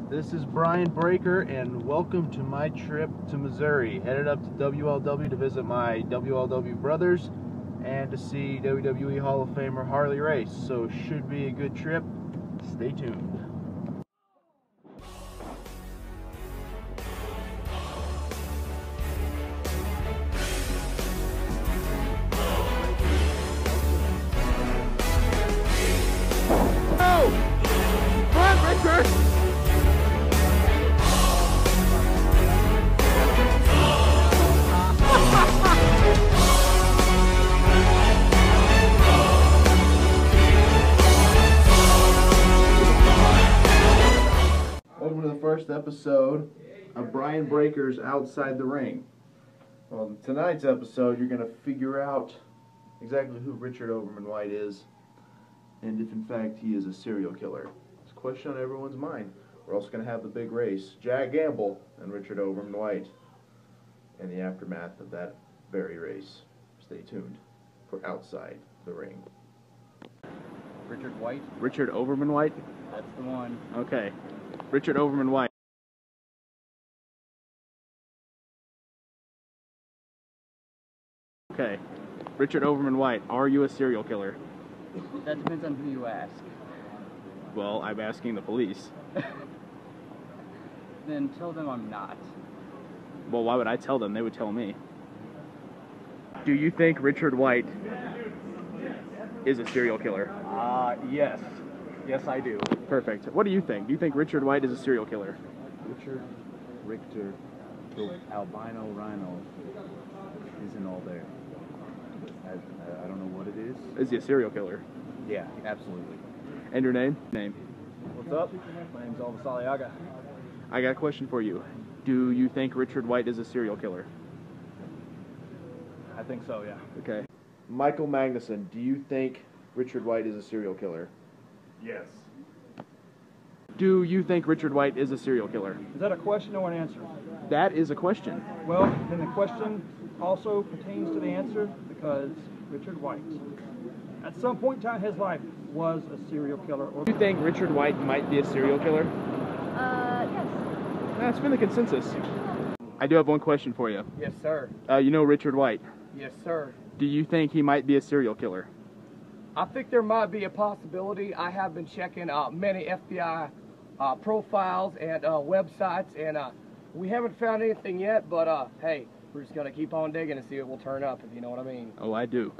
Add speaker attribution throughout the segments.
Speaker 1: This is Brian Breaker, and welcome to my trip to Missouri. Headed up to WLW to visit my WLW brothers and to see WWE Hall of Famer Harley Race. So should be a good trip. Stay tuned. Oh! Brian Breaker! Welcome to the first episode of Brian Breaker's Outside the Ring. Well, in tonight's episode, you're going to figure out exactly who Richard Overman White is, and if in fact he is a serial killer. It's a question on everyone's mind. We're also going to have the big race, Jack Gamble and Richard Overman White, and the aftermath of that very race. Stay tuned for Outside the Ring.
Speaker 2: Richard White?
Speaker 1: Richard Overman White?
Speaker 2: That's the one.
Speaker 1: Okay. Richard Overman White. Okay. Richard Overman White, are you a serial killer?
Speaker 2: That depends on who you ask.
Speaker 1: Well, I'm asking the police.
Speaker 2: Then tell them I'm not.
Speaker 1: Well, why would I tell them? They would tell me. Do you think Richard White is a serial killer?
Speaker 2: Yes. Yes, I do.
Speaker 1: Perfect. What do you think? Do you think Richard White is a serial killer?
Speaker 3: Richard Richter, the albino rhino, isn't all there. I don't know what it is.
Speaker 1: Is he a serial killer?
Speaker 3: Yeah, absolutely.
Speaker 1: And your name? Name.
Speaker 2: What's up? My name's Elvis Aliaga.
Speaker 1: I got a question for you. Do you think Richard White is a serial killer?
Speaker 2: I think so, yeah.
Speaker 1: Okay. Michael Magnuson, do you think Richard White is a serial killer?
Speaker 4: Yes.
Speaker 1: Do you think Richard White is a serial killer?
Speaker 5: Is that a question or an answer?
Speaker 1: That is a question.
Speaker 5: Well, then the question also pertains to the answer because Richard White, at some point in time in his life, was a serial killer.
Speaker 1: Do you think Richard White might be a serial killer?
Speaker 6: Yes.
Speaker 1: That's been the consensus. I do have one question for you.
Speaker 2: Yes, sir.
Speaker 1: You know Richard White.
Speaker 2: Yes, sir.
Speaker 1: Do you think he might be a serial killer?
Speaker 7: I think there might be a possibility. I have been checking many FBI profiles and websites, and we haven't found anything yet, but hey, we're just going to keep on digging and see what will turn up, if you know what I mean.
Speaker 1: Oh, I do.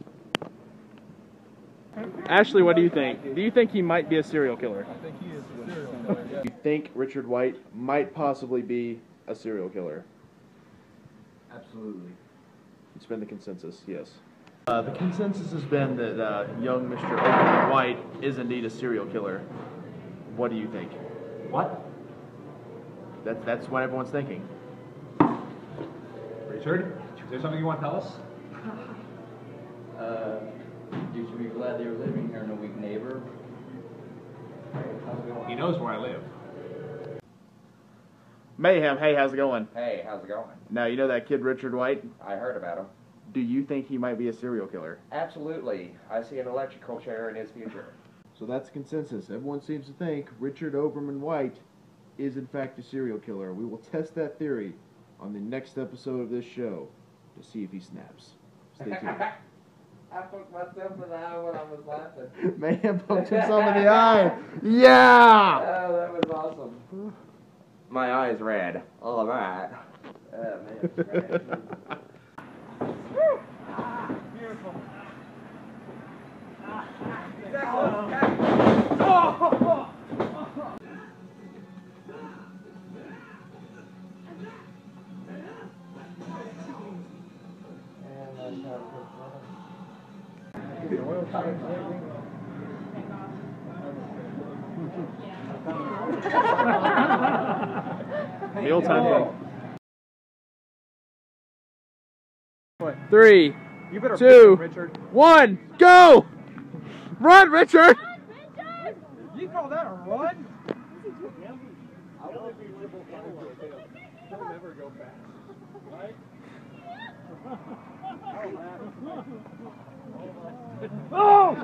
Speaker 1: Ashley, what do you think? Do you think he might be a serial killer?
Speaker 5: I think he is a serial killer.
Speaker 1: Do you think Richard White might possibly be a serial killer?
Speaker 3: Absolutely.
Speaker 1: It's been the consensus, yes. The consensus has been that young Mr. Overman White is indeed a serial killer. What do you think?
Speaker 4: What?
Speaker 1: That's what everyone's thinking.
Speaker 4: Richard, is there something you want to tell us?
Speaker 2: You should be glad you're living here in a weak neighbor.
Speaker 4: He knows where I live.
Speaker 1: Mayhem, hey, how's it going?
Speaker 8: Hey, how's it going?
Speaker 1: Now, you know that kid Richard White?
Speaker 8: I heard about him.
Speaker 1: Do you think he might be a serial killer?
Speaker 8: Absolutely. I see an electrical chair in his future.
Speaker 1: So that's consensus. Everyone seems to think Richard Overman White is in fact a serial killer. We will test that theory on the next episode of this show to see if he snaps. Stay tuned.
Speaker 8: I poked myself in the eye when I was laughing.
Speaker 1: Mayhem poked himself in the eye. Yeah!
Speaker 8: Oh, that was awesome. My eye's red. All of that. Oh, man. It's red.
Speaker 5: Beautiful.
Speaker 1: Meal time. 3,
Speaker 5: You better
Speaker 1: 2,
Speaker 5: pick him, Richard.
Speaker 1: 1, go! Run, Richard!
Speaker 5: You call that a run?
Speaker 4: Don't ever go fast. Right?
Speaker 5: Oh!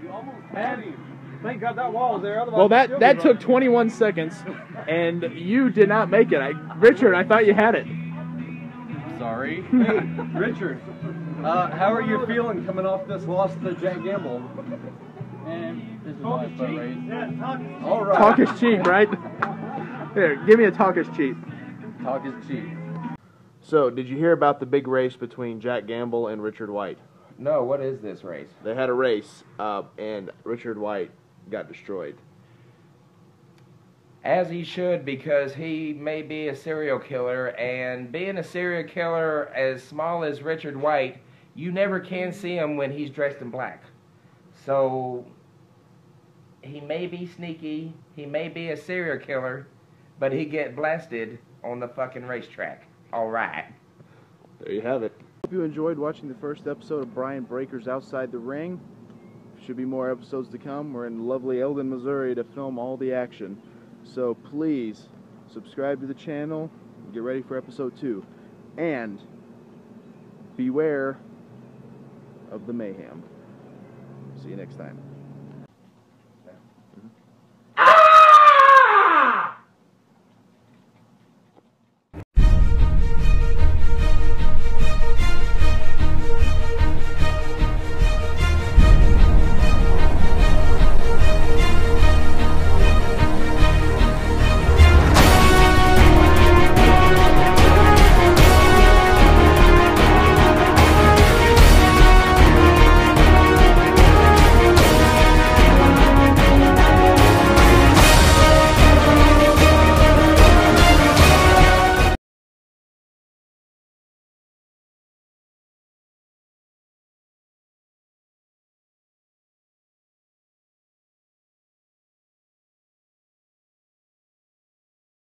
Speaker 4: You almost had him.
Speaker 5: Thank God that wall was there. Otherwise,
Speaker 1: Well,
Speaker 5: we'd still
Speaker 1: that
Speaker 5: be
Speaker 1: took
Speaker 5: running.
Speaker 1: 21 seconds, and you did not make it. Richard, I thought you had it.
Speaker 9: Sorry. Hey, Richard, how are you feeling coming off this loss to Jack Gamble?
Speaker 2: And this is my foot race.
Speaker 9: All right.
Speaker 1: Talk is cheap, right? Here, give me a talk is cheap.
Speaker 9: Talk is cheap.
Speaker 1: So, did you hear about the big race between Jack Gamble and Richard White?
Speaker 8: No, what is this race?
Speaker 1: They had a race, and Richard White got destroyed.
Speaker 8: As he should, because he may be a serial killer, and being a serial killer as small as Richard White, you never can see him when he's dressed in black. So, he may be sneaky, he may be a serial killer, but he get blasted on the fucking racetrack. All right.
Speaker 1: There you have it. Hope you enjoyed watching the first episode of Brian Breakers Outside the Ring. Should be more episodes to come. We're in lovely Eldon, Missouri to film all the action. So please subscribe to the channel and get ready for episode 2. And beware of the mayhem. See you next time.